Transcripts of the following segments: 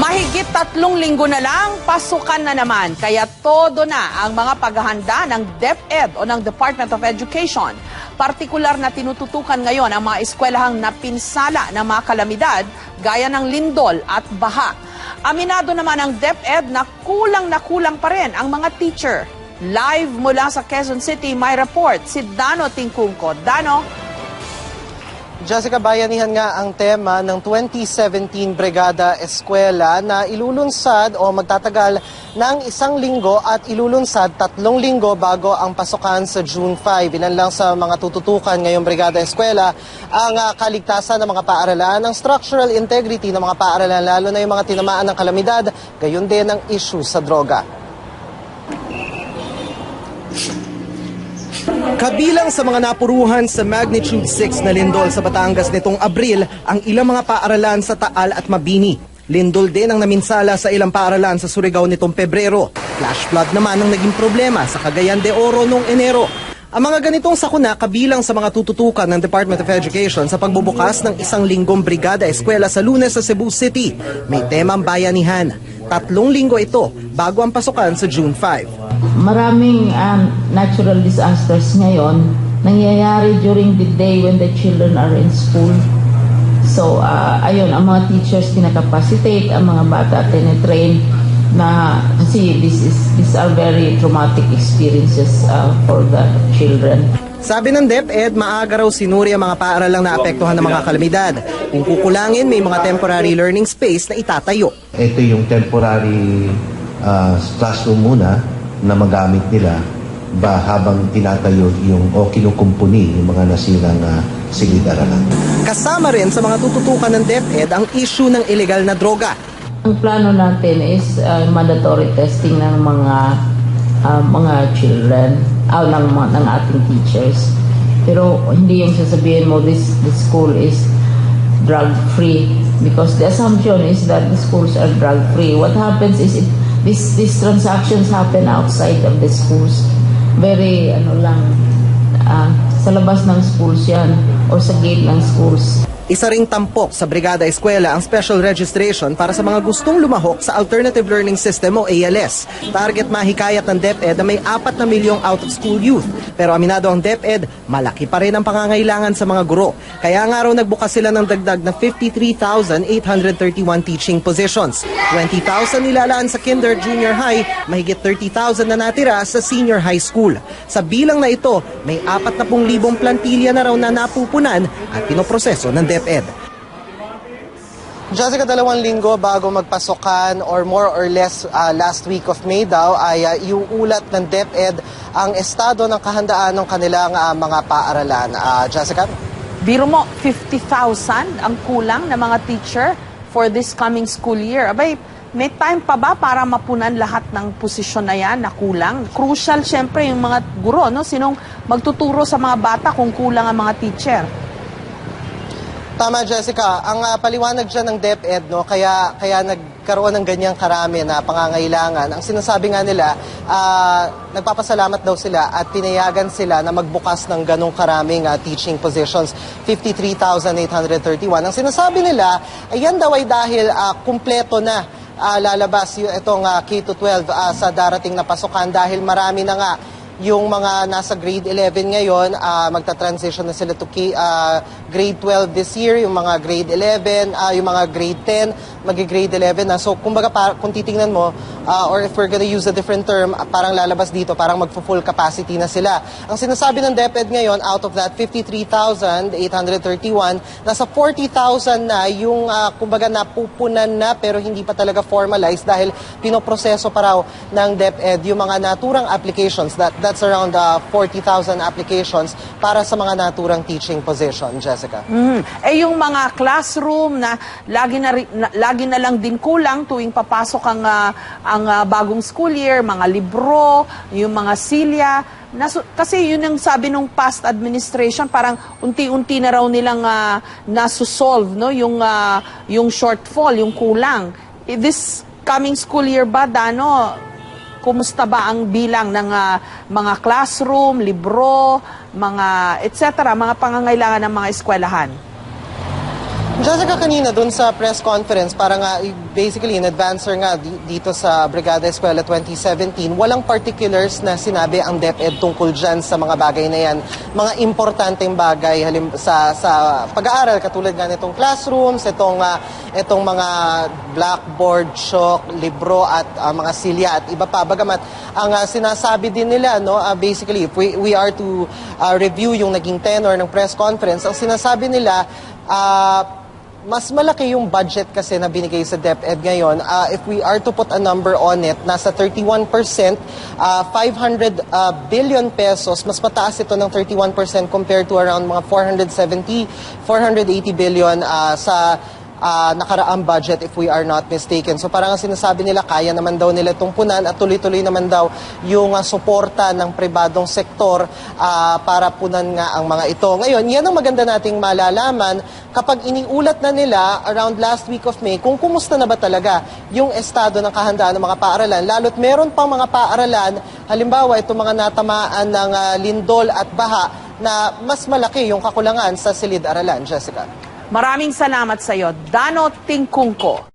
Mahigit 3 linggo na lang, pasukan na naman. Kaya todo na ang mga paghahanda ng DepEd o ng Department of Education. Partikular na tinututukan ngayon ang mga eskwelahang napinsala ng mga kalamidad gaya ng lindol at baha. Aminado naman ang DepEd na kulang pa rin ang mga teacher. Live mula sa Quezon City, may report si Dano Tingkungko. Dano? Jessica, bayanihan nga ang tema ng 2017 Brigada Eskwela na ilulunsad o magtatagal ng 1 linggo at ilulunsad 3 linggo bago ang pasukan sa June 5. Ilan lang sa mga tututukan ngayong Brigada Eskwela ang kaligtasan ng mga paaralan, ang structural integrity ng mga paaralan, lalo na yung mga tinamaan ng kalamidad, gayon din ang issue sa droga. Kabilang sa mga napuruhan sa magnitude 6 na lindol sa Batangas nitong Abril ang ilang mga paaralan sa Taal at Mabini. Lindol din ang naminsala sa ilang paaralan sa Surigao nitong Pebrero. Flash flood naman ang naging problema sa Cagayan de Oro noong Enero. Ang mga ganitong sakuna kabilang sa mga tututukan ng Department of Education sa pagbubukas ng 1 linggong Brigada Eskwela sa Lunes sa Cebu City. May temang bayanihan. 3 linggo ito bago ang pasukan sa June 5. Maraming natural disasters ngayon nangyayari during the day when the children are in school. So, ayun, ang mga teachers pinakapacitate, ang mga bata tinetrain na kasi these are very traumatic experiences for the children. Sabi ng DepEd, maaga raw sinuri ang mga paaralang naapektuhan ng mga kalamidad. Kung kukulangin, may mga temporary learning space na itatayo. Ito yung temporary classroom muna na magamit nila habang tinatayo yung o kinukumpuni yung mga nasirang silid-aralan. Kasama rin sa mga tututukan ng DepEd ang issue ng illegal na droga. Ang plano natin is mandatory testing ng mga children, ng ating teachers. Pero hindi yung sasabihin mo this school is drug-free because the assumption is that the schools are drug-free. What happens is these transactions happen outside of the schools. Very, sa labas ng schools yan or sa gate ng schools. Isa ring tampok sa Brigada Eskwela ang special registration para sa mga gustong lumahok sa Alternative Learning System o ALS. Target mahikayat ng DepEd na may 4 na milyong out-of-school youth. Pero aminado ang DepEd, malaki pa rin ang pangangailangan sa mga guro. Kaya nga raw nagbukas sila ng dagdag na 53,831 teaching positions. 20,000 nilalaan sa kinder, junior high, mahigit 30,000 na natira sa senior high school. Sa bilang na ito, may 40,000 plantilya na raw na napupunan at pinoproseso ng DepEd. Jessica, 2 linggo bago magpasukan or more or less last week of May daw ay iuulat ng DepEd ang estado ng kahandaan ng kanilang mga paaralan. Jessica? Biro mo, 50,000 ang kulang na mga teacher for this coming school year. Abay, may time pa ba para mapunan lahat ng posisyon na yan na kulang? Crucial siyempre yung mga guro, no? Sinong magtuturo sa mga bata kung kulang ang mga teacher? Tama, Jessica. Ang paliwanag dyan ng DepEd, no, kaya nagkaroon ng ganyang karami na pangangailangan. Ang sinasabi nga nila, nagpapasalamat daw sila at pinayagan sila na magbukas ng ganong karaming teaching positions, 53,831. Ang sinasabi nila, ayan daw ay dahil kumpleto na lalabas itong K-12 sa darating na pasukan dahil marami na nga yung mga nasa grade 11 ngayon, magta-transition na sila to grade 12 this year, yung mga grade 11, yung mga grade 10, magi-grade 11 na. So, kumbaga, kung titingnan mo, or if we're gonna use a different term, parang lalabas dito, parang magpo-full capacity na sila. Ang sinasabi ng DepEd ngayon, out of that 53,831, nasa 40,000 na yung, kumbaga, napupunan na pero hindi pa talaga formalized dahil pinoproseso pa raw ng DepEd yung mga naturang applications. That's around 40,000 applications para sa mga naturang teaching position, Jessica. Eh yung mga classroom na lagi na lang din kulang tuwing papasok ang bagong school year, mga libro, yung mga silya. Kasi yun ang sabi nung past administration, parang unti-unti na raw nilang nasusolve, no? Yung shortfall, yung kulang. This coming school year ba, Dano, kumusta ba ang bilang ng mga classroom, libro, mga etc., mga pangangailangan ng mga eskwelahan? Jessica, kanina dun sa press conference, para nga basically in advancer nga dito sa Brigada Eskwela 2017, walang particulars na sinabi ang DepEd tungkol dyan sa mga bagay na yan. Mga importanteng bagay sa pag-aaral, katulad nga nitong classrooms, itong mga blackboard, chalk, libro at mga silya at iba pa. Bagamat ang sinasabi din nila, no, basically, if we are to review yung naging tenor ng press conference, ang sinasabi nila, mas malaki yung budget kasi na binigay sa DepEd ngayon. If we are to put a number on it, nasa 31%, 500 billion pesos. Mas mataas ito ng 31% compared to around mga 480 billion sa nakaraang budget if we are not mistaken. So parang sinasabi nila, kaya naman daw nila itong punan at tuloy-tuloy naman daw yung suporta ng pribadong sektor para punan nga ang mga ito. Ngayon, yan ang maganda nating malalaman kapag iniulat na nila around last week of May kung kumusta na ba talaga yung estado ng kahandaan ng mga paaralan. Lalo't meron pang mga paaralan, halimbawa itong mga natamaan ng lindol at baha na mas malaki yung kakulangan sa silid-aralan. Jessica. Maraming salamat sa iyo, Dano Tingkungko.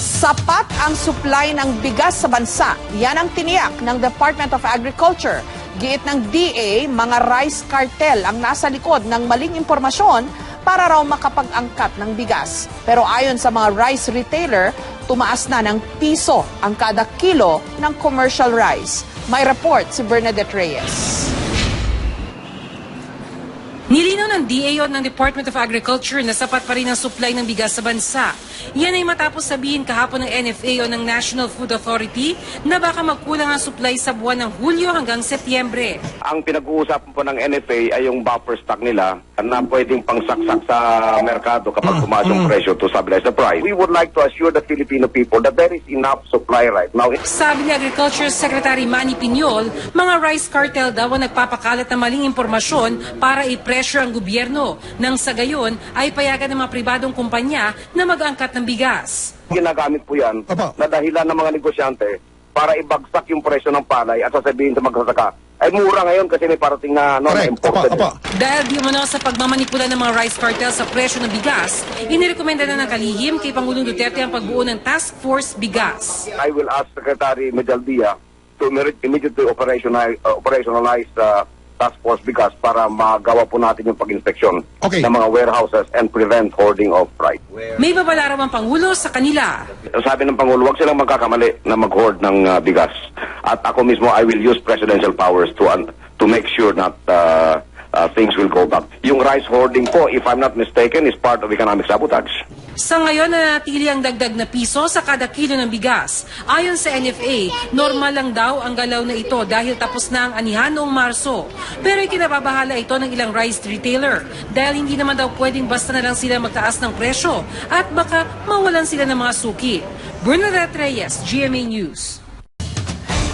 Sapat ang supply ng bigas sa bansa. Yan ang tiniyak ng Department of Agriculture. Giit ng DA, mga rice cartel ang nasa likod ng maling impormasyon para raw makapag-angkat ng bigas. Pero ayon sa mga rice retailer, tumaas na ng piso ang kada kilo ng commercial rice. May report si Bernadette Reyes. Nilinaw ng DA ng Department of Agriculture na sapat pa rin ang supply ng bigas sa bansa. Yan ay matapos sabihin kahapon ng NFA o ng National Food Authority na baka magkulang ang supply sa buwan ng Hulyo hanggang Setyembre. Ang pinag-uusapan po ng NFA ay yung buffer stock nila na pwedeng pangsaksak sa merkado kapag tumaas yung presyo to stabilize the price. We would like to assure the Filipino people that there is enough supply right now. Sabi ni Agriculture Secretary Manny Piñol, mga rice cartel daw ang nagpapakalat ng maling impormasyon para i-pressure ang gobyerno nang sa gayon ay payagan ng mga pribadong kumpanya na mag-angkat ng bigas. Ginagamit po yan na dahilan ng mga negosyante para ibagsak yung presyo ng palay at sasabihin sa magsasaka, ay mura ngayon kasi may parating na imported. Dahil di umano sa pagmamanipula ng mga rice cartel sa presyo ng bigas, inirekomenda na ng kalihim kay Pangulong Duterte ang pagbuo ng Task Force Bigas. I will ask Secretary Medaldia to immediately operationalize Task Force Bigas para magawa po natin yung pag-inspeksyon ng mga warehouses and prevent hoarding of rice. May babala raw ang Pangulo sa kanila. Sabi ng Pangulo, huwag silang magkakamali na mag-hoard ng bigas. At ako mismo, I will use presidential powers to make sure that things will go back. Yung rice hoarding po, if I'm not mistaken, is part of economic sabotage. Sa ngayon, nanatili ang dagdag na piso sa kada kilo ng bigas. Ayon sa NFA, normal lang daw ang galaw na ito dahil tapos na ang anihan noong Marso. Pero ikinababahala ito ng ilang rice retailer dahil hindi naman daw pwedeng basta na lang sila magtaas ng presyo at baka mawalan sila ng mga suki. Bernadette Reyes, GMA News.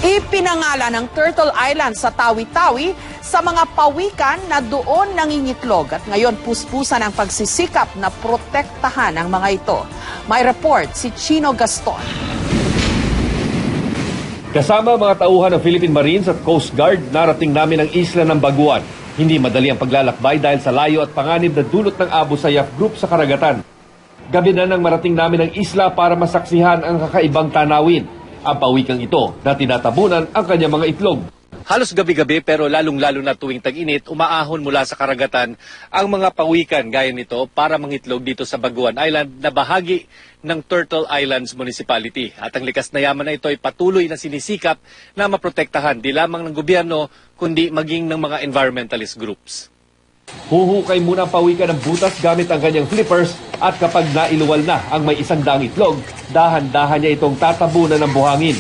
Ipinangala ng Turtle Island sa Tawi-Tawi sa mga pawikan na doon nangingitlog at ngayon puspusan ang pagsisikap na protektahan ang mga ito. May report si Chino Gaston. Kasama mga tauhan ng Philippine Marines at Coast Guard, narating namin ang isla ng Baguan. Hindi madali ang paglalakbay dahil sa layo at panganib na dulot ng Abu Sayyaf Group sa karagatan. Gabi na nang marating namin ang isla para masaksihan ang kakaibang tanawin. Ang pawikang ito na tinatabunan ang kanyang mga itlog. Halos gabi-gabi pero lalong-lalo na tuwing tag-init, umaahon mula sa karagatan ang mga pawikan gaya nito para mangitlog dito sa Baguan Island na bahagi ng Turtle Islands Municipality. At ang likas na yaman na ito ay patuloy na sinisikap na maprotektahan di lamang ng gobyerno kundi maging ng mga environmentalist groups. Huhukay muna ang pawikan ng butas gamit ang kanyang flippers at kapag nailuwal na ang may 100 itlog, dahan-dahan niya itong tatabunan ng buhangin.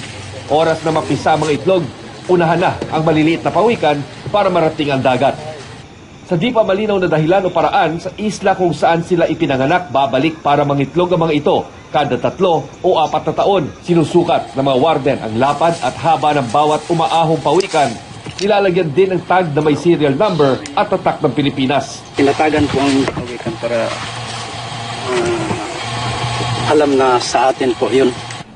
Oras na mapisa ang mga itlog, unahan na ang maliliit na pawikan para marating ang dagat. Sa di pa malinaw na dahilan o paraan, sa isla kung saan sila ipinanganak, babalik para mangitlog ang mga ito. Kada 3 o 4 na taon, sinusukat ng mga warden ang lapad at haba ng bawat umaahong pawikan. Nilalagyan din ng tag na may serial number at tatak ng Pilipinas. Tinatagan po ang pawikan para alam na sa atin po yun.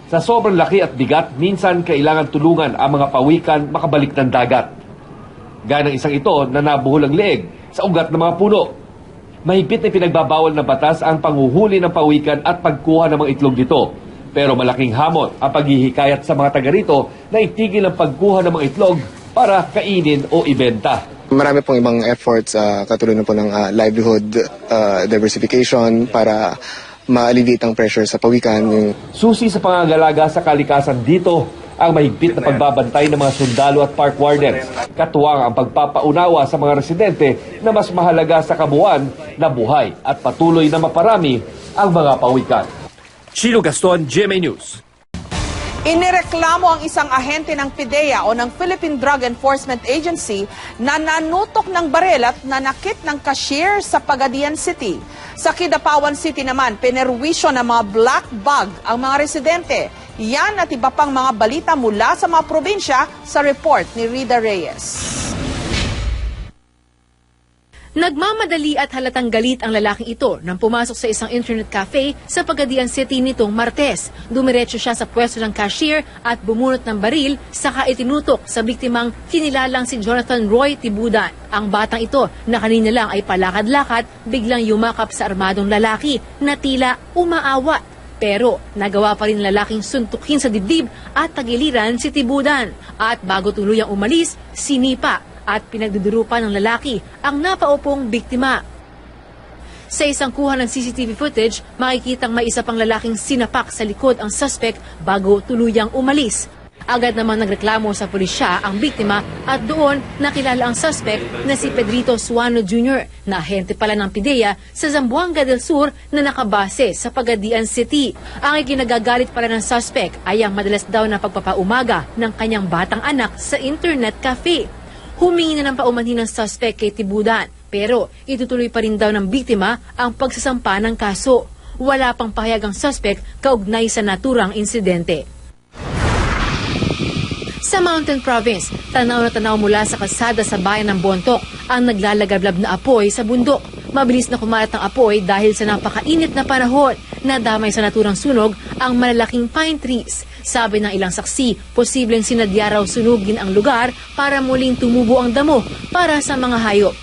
Sa sobrang laki at bigat, minsan kailangan tulungan ang mga pawikan makabalik ng dagat. Gaya ng isang ito na nabuhol ang leeg sa ugat ng mga puno. Mahigpit na pinagbabawal ng batas ang panghuhuli ng pawikan at pagkuha ng mga itlog dito. Pero malaking hamon ang paghihikayat sa mga taga rito na itigil ang pagkuha ng mga itlog para kainin o ibenta. Marami pong ibang efforts, katulad na po ng livelihood diversification para ma-alleviate ang pressure sa pawikan. Susi sa pangangalaga sa kalikasan dito ang mahigpit na pagbabantay ng mga sundalo at park wardens. Katuwang ang pagpapaunawa sa mga residente na mas mahalaga sa kabuuan na buhay at patuloy na maparami ang mga pawikan. Chino Gaston, GMA News. Inireklamo ang isang ahente ng PIDEA o ng Philippine Drug Enforcement Agency na nanutok ng baril at nanakit ng cashier sa Pagadian City. Sa Kidapawan City naman, pinerwisyo ng mga black bag ang mga residente. Yan at iba pang mga balita mula sa mga probinsya sa report ni Rida Reyes. Nagmamadali at halatang galit ang lalaking ito nang pumasok sa isang internet cafe sa Pagadian City nitong Martes. Dumiretso siya sa pwesto ng cashier at bumunot ng baril, saka itinutok sa biktimang kinilalang si Jonathan Roy Tibudan. Ang batang ito na kanina lang ay palakad-lakad, biglang yumakap sa armadong lalaki na tila umaawat. Pero nagawa pa rin lalaking suntukin sa dibdib at tagiliran si Tibudan. At bago tuluyang umalis, sinipa at pinagdudurupa ng lalaki ang napaupong biktima. Sa isang kuha ng CCTV footage, makikitang may isa pang lalaking sinapak sa likod ang suspect bago tuluyang umalis. Agad namang nagreklamo sa pulisya ang biktima at doon nakilala ang suspect na si Pedrito Suano Jr. na ahente pala ng PIDEA sa Zamboanga del Sur na nakabase sa Pagadian City. Ang ikinagagalit pala ng suspect ay ang madalas daw na pagpapaumaga ng kanyang batang anak sa internet cafe. Humingi na ng paumanhin ng suspect kay Tibudan, pero itutuloy pa rin daw ng biktima ang pagsasampa ng kaso. Wala pang pahayag ang suspect kaugnay sa naturang insidente. Sa Mountain Province, tanaw na tanaw mula sa kalsada sa bayan ng Bontoc ang naglalagablab na apoy sa bundok. Mabilis na kumalat ang apoy dahil sa napakainit na panahon. Nadamay sa naturang sunog ang malalaking pine trees. Sabi ng ilang saksi, posibleng sinadya raw sunugin ang lugar para muling tumubo ang damo para sa mga hayop.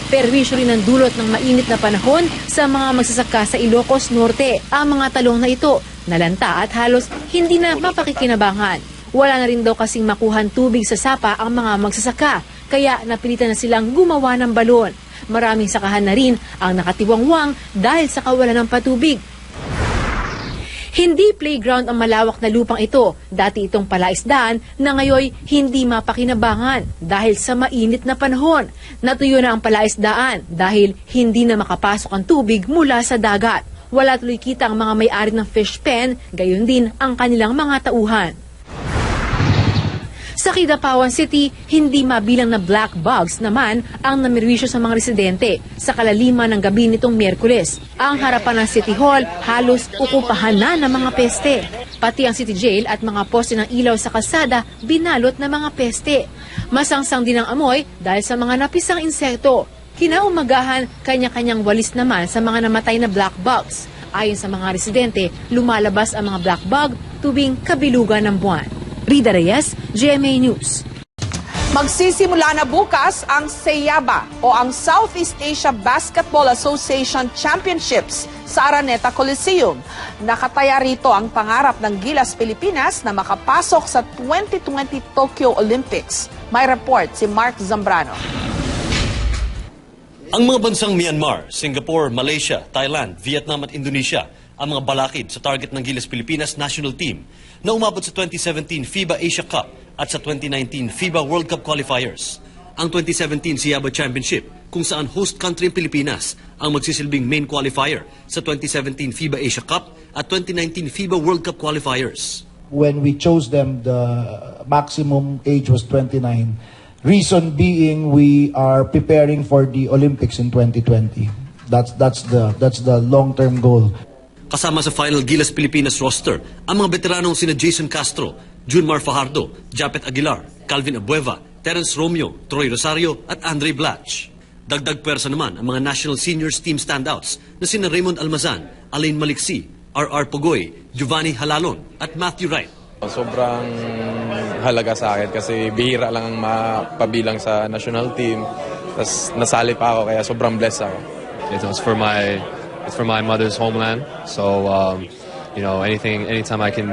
Perwisyo rin ang dulot ng mainit na panahon sa mga magsasaka sa Ilocos Norte. Ang mga talong na ito, nalanta at halos hindi na mapakikinabangan. Wala na rin daw kasing makuhan tubig sa sapa ang mga magsasaka, kaya napilitan na silang gumawa ng balon. Maraming sakahan na rin ang nakatiwangwang dahil sa kawalan ng patubig. Hindi playground ang malawak na lupang ito. Dati itong palaisdaan na ngayon hindi mapakinabangan dahil sa mainit na panahon. Natuyo na ang palaisdaan dahil hindi na makapasok ang tubig mula sa dagat. Wala tuloy kita ang mga may-ari ng fish pen, gayon din ang kanilang mga tauhan. Sa Kidapawan City, hindi mabilang na black bugs naman ang namirwisyo sa mga residente sa kalaliman ng gabi nitong Miyerkules. Ang harapan ng City Hall halos ukupahan na ng mga peste. Pati ang City Jail at mga poste ng ilaw sa kalsada binalot ng mga peste. Masangsang din ang amoy dahil sa mga napisang insekto. Kinaumagahan, kanya-kanyang walis naman sa mga namatay na black bugs. Ayon sa mga residente, lumalabas ang mga black bug tuwing kabilugan ng buwan. Rida Reyes, GMA News. Magsisimula na bukas ang SEABA o ang Southeast Asia Basketball Association Championships sa Araneta Coliseum. Nakataya rito ang pangarap ng Gilas Pilipinas na makapasok sa 2020 Tokyo Olympics. May report si Mark Zambrano. Ang mga bansang Myanmar, Singapore, Malaysia, Thailand, Vietnam at Indonesia ang mga balakid sa target ng Gilas Pilipinas National Team na umabot sa 2017 FIBA Asia Cup at sa 2019 FIBA World Cup qualifiers. Ang 2017 SEABA Championship kung saan host country ang Pilipinas ang magsisilbing main qualifier sa 2017 FIBA Asia Cup at 2019 FIBA World Cup qualifiers. When we chose them, the maximum age was 29. Reason being, we are preparing for the Olympics in 2020. That's the long-term goal. Kasama sa final Gilas Pilipinas roster ang mga veteranong sina Jason Castro, Junmar Fajardo, Japet Aguilar, Calvin Abueva, Terence Romeo, Troy Rosario at Andre Blatch. Dagdag pwersa naman ang mga national seniors team standouts na sina Raymond Almazan, Alain Maliksi, R.R. Pugoy, Giovanni Halalon at Matthew Wright. Sobrang halaga sa akin kasi bihira lang ang mapabilang sa national team. Tapos nasali pa ako, kaya sobrang blessed ako. It's for my mother's homeland. So, anytime I can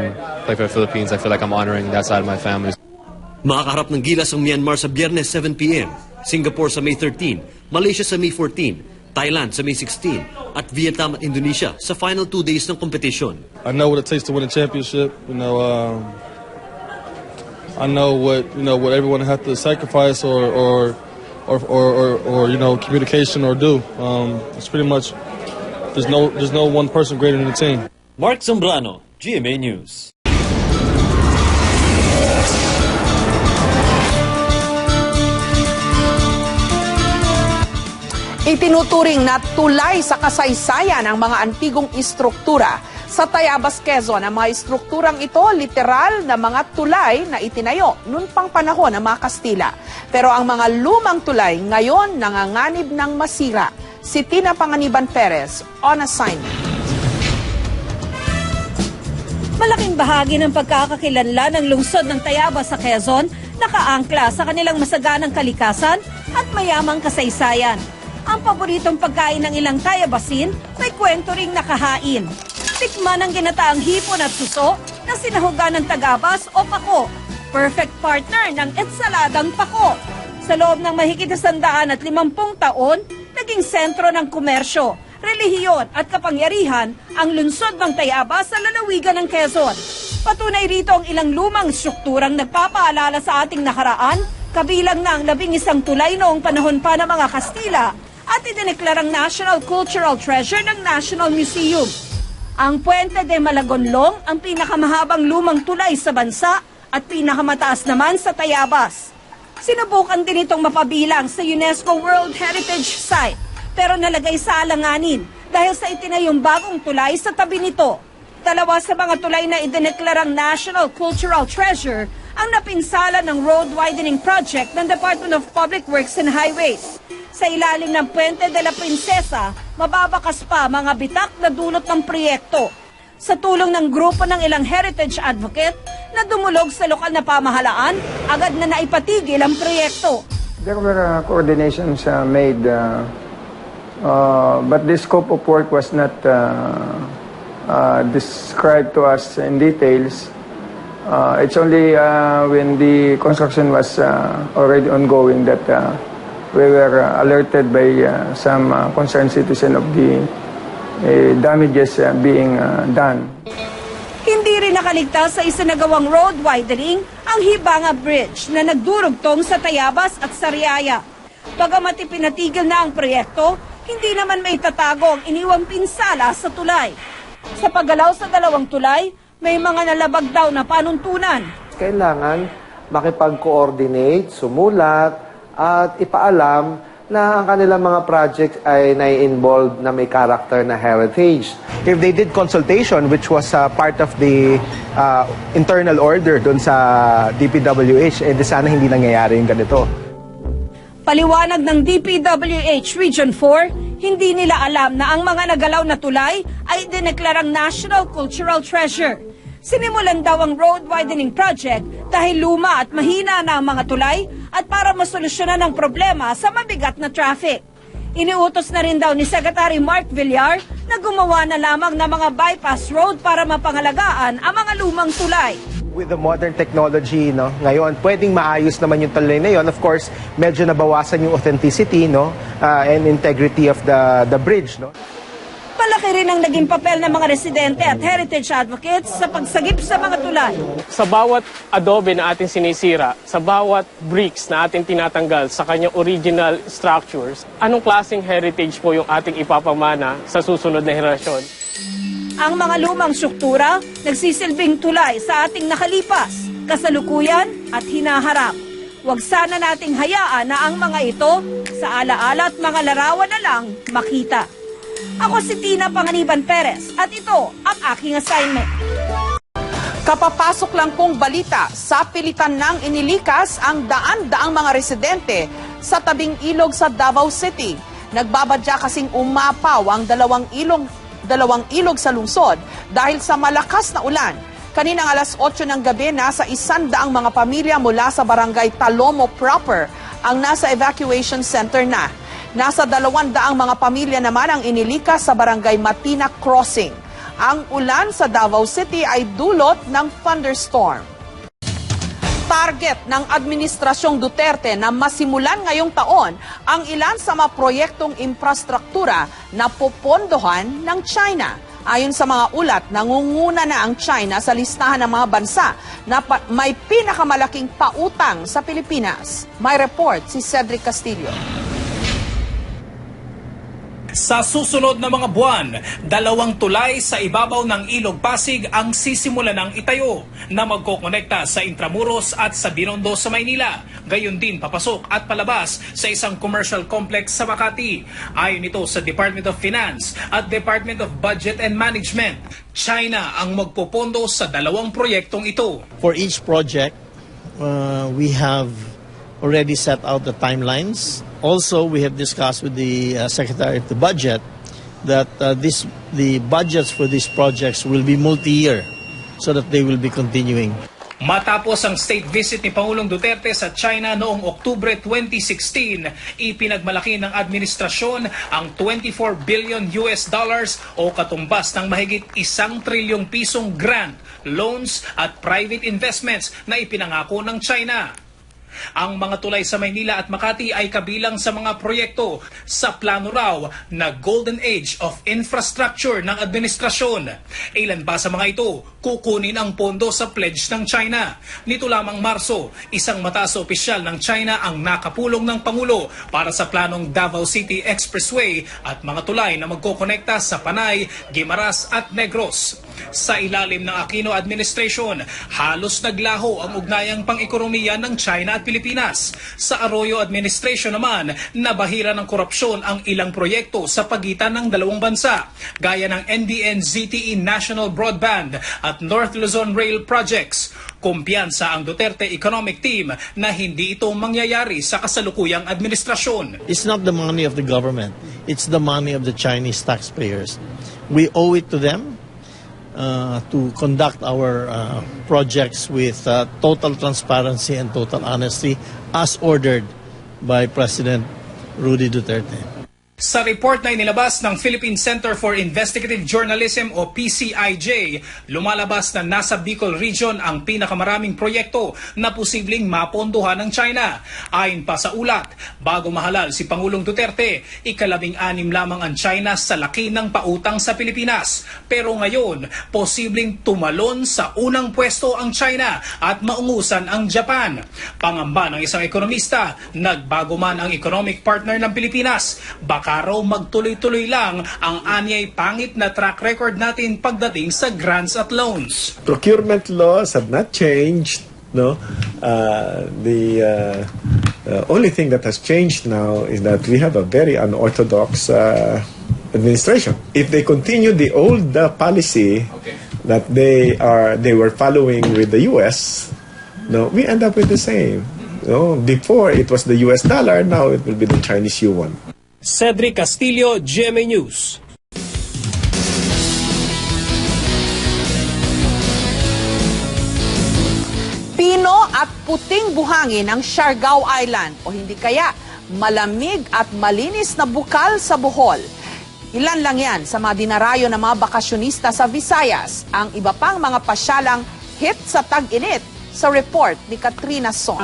play for the Philippines, I feel like I'm honoring that side of my family. Makakaharap ng gilas ang Myanmar sa Biyernes 7 p.m., Singapore sa May 13, Malaysia sa May 14, Thailand sa May 16, at Vietnam at Indonesia sa final 2 days ng kompetisyon. I know what it takes to win a championship. I know what everyone had to sacrifice or communication or do. It's pretty much there's no one person greater than the team. Mark Zambrano, GMA News. Itinuturing na tulay sa kasaysayan ang mga antigong istruktura. Sa Tayabas, Quezon, ang mga istrukturang ito literal na mga tulay na itinayo noon pang panahon ng mga Kastila. Pero ang mga lumang tulay ngayon nanganganib ng masira. Si Tina Panganiban Perez, on assignment. Malaking bahagi ng pagkakakilanlan ng lungsod ng Tayabas sa Quezon nakaangkla sa kanilang masaganang kalikasan at mayamang kasaysayan. Ang paboritong pagkain ng ilang Tayabasin, may kwento ring nakahain. Tikman ang ginataang hipon at suso na sinahugan ng tagabas o pako. Perfect partner ng ensaladang pako. Sa loob ng mahigit 150 taon, naging sentro ng komersyo, relihiyon at kapangyarihan ang lungsod ng Tayabas sa lalawigan ng Quezon. Patunay rito ang ilang lumang strukturang nagpapaalala sa ating nakaraan, kabilang na ang 11 tulay noong panahon pa ng mga Kastila at idineklarang National Cultural Treasure ng National Museum. Ang Puente de Malagonlong ang pinakamahabang lumang tulay sa bansa at pinakamataas naman sa Tayabas. Sinubukan din itong mapabilang sa UNESCO World Heritage Site pero nalagay sa alanganin dahil sa itinayong bagong tulay sa tabi nito. Dalawa sa mga tulay na idineklarang National Cultural Treasure ang napinsala ng road widening project ng Department of Public Works and Highways. Sa ilalim ng Puente de la Princesa, mababakas pa mga bitak na dulot ng proyekto. Sa tulong ng grupo ng ilang heritage advocate na dumulog sa lokal na pamahalaan, agad na naipatigil ang proyekto. There were coordinations made, but the scope of work was not described to us in details. It's only when the construction was already ongoing that we were alerted by some concerned citizen of the damages being done. Hindi rin nakaligtas sa isinagawang road widening ang Hibanga Bridge na nagdurugtong sa Tayabas at Sariaya. Bagamat ipinatigil na ang proyekto, hindi naman may tatago ang iniwang pinsala sa tulay. Sa paggalaw sa dalawang tulay, may mga nalabag daw na panuntunan. Kailangan makipag-coordinate, sumulat, at ipaalam na ang kanilang mga projects ay nai-involve na may character na heritage. If they did consultation, which was part of the internal order doon sa DPWH, di sana hindi nangyayari yung ganito. Paliwanag ng DPWH Region 4, hindi nila alam na ang mga nagalaw na tulay ay dineklarang National Cultural Treasure. Sinimulan daw ang road widening project dahil luma at mahina na ang mga tulay at para masolusyonan ang problema sa mabigat na traffic. Iniutos na rin daw ni Secretary Mark Villar na gumawa na lamang ng mga bypass road para mapangalagaan ang mga lumang tulay. With the modern technology, ngayon, pwedeng maayos naman yung tulay na yun. Of course, medyo nabawasan yung authenticity, and integrity of the bridge, Malaki rin ang naging papel ng mga residente at heritage advocates sa pagsagip sa mga tulay. Sa bawat adobe na ating sinisira, sa bawat bricks na ating tinatanggal sa kanyang original structures, anong klaseng heritage po yung ating ipapamana sa susunod na henerasyon? Ang mga lumang struktura nagsisilbing tulay sa ating nakalipas, kasalukuyan at hinaharap. Huwag sana nating hayaan na ang mga ito sa alaala at mga larawan na lang makita. Ako si Tina Panganiban Perez at ito ang aking assignment. Kapapasok lang pong balita, sa pilitan nang inilikas ang daan-daang mga residente sa tabing ilog sa Davao City. Nagbabadya kasing umapaw ang dalawang ilog sa lungsod dahil sa malakas na ulan. Kaninang alas 8 ng gabi, nasa 100 mga pamilya mula sa barangay Talomo proper ang nasa evacuation center na. Nasa 200 mga pamilya naman ang inilikas sa barangay Matina Crossing. Ang ulan sa Davao City ay dulot ng thunderstorm. Target ng Administrasyong Duterte na masimulan ngayong taon ang ilan sa mga proyektong infrastruktura na popondohan ng China. Ayon sa mga ulat, nangunguna na ang China sa listahan ng mga bansa na may pinakamalaking pautang sa Pilipinas. May report si Cedric Castillo. Sa susunod na mga buwan, 2 tulay sa ibabaw ng Ilog Pasig ang sisimulan ng itayo na magkokonekta sa Intramuros at sa Binondo sa Maynila. Gayon din papasok at palabas sa isang commercial complex sa Makati. Ayon ito sa Department of Finance at Department of Budget and Management. China ang magpopondo sa 2 proyektong ito. For each project, we have already set out the timelines. Also, we have discussed with the Secretary of the Budget that the budgets for these projects will be multi-year so that they will be continuing. Matapos ang state visit ni Pangulong Duterte sa China noong Oktubre 2016, ipinagmalaki ng administrasyon ang $24 billion o katumbas ng mahigit 1 trilyong pisong grant, loans at private investments na ipinangako ng China. Ang mga tulay sa Maynila at Makati ay kabilang sa mga proyekto sa plano raw na Golden Age of Infrastructure ng administrasyon. Ilan ba sa mga ito kukunin ang pondo sa pledge ng China? Nito lamang Marso, isang mataas opisyal ng China ang nakapulong ng Pangulo para sa planong Davao City Expressway at mga tulay na magkokonekta sa Panay, Guimaras at Negros. Sa ilalim ng Aquino administration, halos naglaho ang ugnayang pang-ekonomiya ng China at Pilipinas. Sa Arroyo administration naman, nabahira ng korupsyon ang ilang proyekto sa pagitan ng dalawang bansa, gaya ng NBN-ZTE National Broadband at North Luzon Rail Projects. Kumpiyansa ang Duterte Economic Team na hindi ito mangyayari sa kasalukuyang administrasyon. It's not the money of the government. It's the money of the Chinese taxpayers. We owe it to them to conduct our projects with total transparency and total honesty as ordered by President Rudy Duterte. Sa report na inilabas ng Philippine Center for Investigative Journalism o PCIJ, lumalabas na nasa Bicol Region ang pinakamaraming proyekto na posibleng mapondohan ng China. Ayon pa sa ulat, bago mahalal si Pangulong Duterte, 16 lamang ang China sa laki ng pautang sa Pilipinas. Pero ngayon, posibleng tumalon sa unang pwesto ang China at maungusan ang Japan. Pangamba ng isang ekonomista, nagbago man ang economic partner ng Pilipinas, baka raw magtuloy-tuloy lang ang anyay pangit na track record natin pagdating sa grants at loans. Procurement laws have not changed. No, the only thing that has changed now is that we have a very unorthodox administration. If they continue the old policy that they were following with the U.S., no, we end up with the same. No, before it was the U.S. dollar, now it will be the Chinese yuan. Cedric Castillo, GMA News. Pino at puting buhangin ang Siargao Island o hindi kaya malamig at malinis na bukal sa Bohol. Ilan lang yan sa mga dinarayo ng mga bakasyonista sa Visayas. Ang iba pang mga pasyalang hit sa tag-init sa report ni Katrina Song.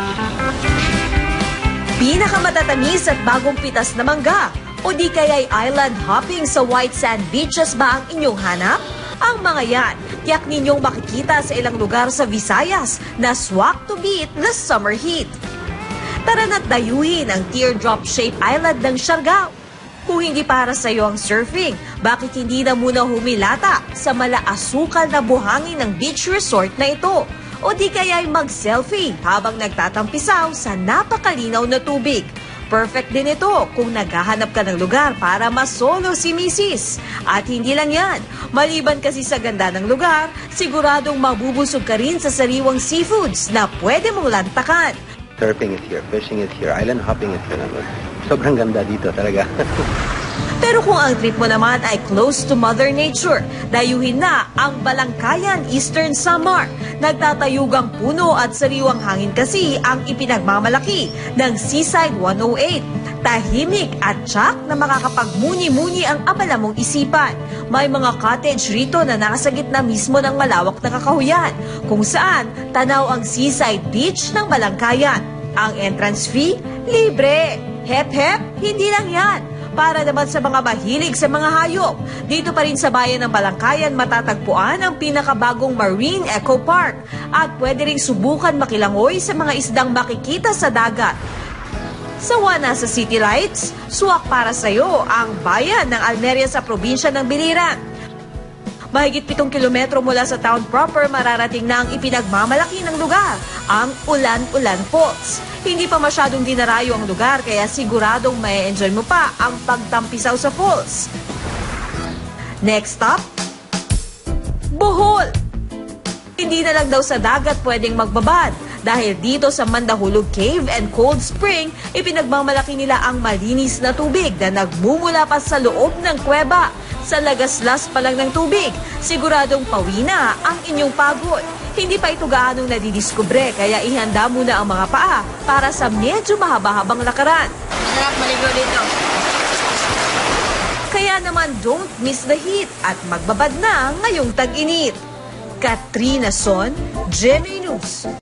Pinakamatatamis at bagong pitas na mangga o di kaya'y island hopping sa white sand beaches ba ang inyong hanap? Ang mga yan, tiyak ninyong makikita sa ilang lugar sa Visayas na swak to beat the summer heat. Tara na't dayuhin ang teardrop-shaped island ng Siargao. Kung hindi para sa iyo ang surfing, bakit hindi na muna humilata sa malaasukal na buhangin ng beach resort na ito? O di kaya'y mag-selfie habang nagtatampisaw sa napakalinaw na tubig. Perfect din ito kung naghahanap ka ng lugar para masolo si Mrs. At hindi lang yan, maliban kasi sa ganda ng lugar, siguradong mabubusog ka rin sa sariwang seafoods na pwede mong lantakan. Surfing is here, fishing is here, island hopping is here. Sobrang ganda dito talaga. Pero kung ang trip mo naman ay close to Mother Nature, dayuhin na ang Balangkayan, Eastern Samar. Nagtatayugang puno at sariwang hangin kasi ang ipinagmamalaki ng Seaside 108. Tahimik at tsak na makakapagmuni-muni ang abala mong isipan. May mga cottage rito na nasa gitna mismo ng malawak na kakahuyan, kung saan tanaw ang Seaside Beach ng Balangkayan. Ang entrance fee, libre. Hep-hep, hindi lang yan. Para naman sa mga mahilig sa mga hayop, dito pa rin sa bayan ng Balangkayan matatagpuan ang pinakabagong Marine Eco Park at pwede ring subukan makilangoy sa mga isdang makikita sa dagat. Sawa na sa City Lights, suwak para sa iyo ang bayan ng Almeria sa probinsya ng Biliran. Mahigit 7 kilometro mula sa town proper, mararating na ang ipinagmamalaki ng lugar, ang Ulan-Ulan Falls. Hindi pa masyadong dinarayo ang lugar kaya siguradong may enjoy mo pa ang pagtampisaw sa falls. Next stop, Bohol. Hindi na lang daw sa dagat pwedeng magbabad dahil dito sa Mandahulog Cave and Cold Spring, ipinagmamalaki nila ang malinis na tubig na nagmumula pa sa loob ng kuweba. Sa lagaslas pa lang ng tubig, siguradong pawi na ang inyong pagod. Hindi pa ito gaanong nadidiskubre kaya ihanda muna ang mga paa para sa medyo mahaba-habang lakaran. Sarap maligo dito. Kaya naman don't miss the heat at magbabad na ngayong tag-init. Katrina Son, GMA News.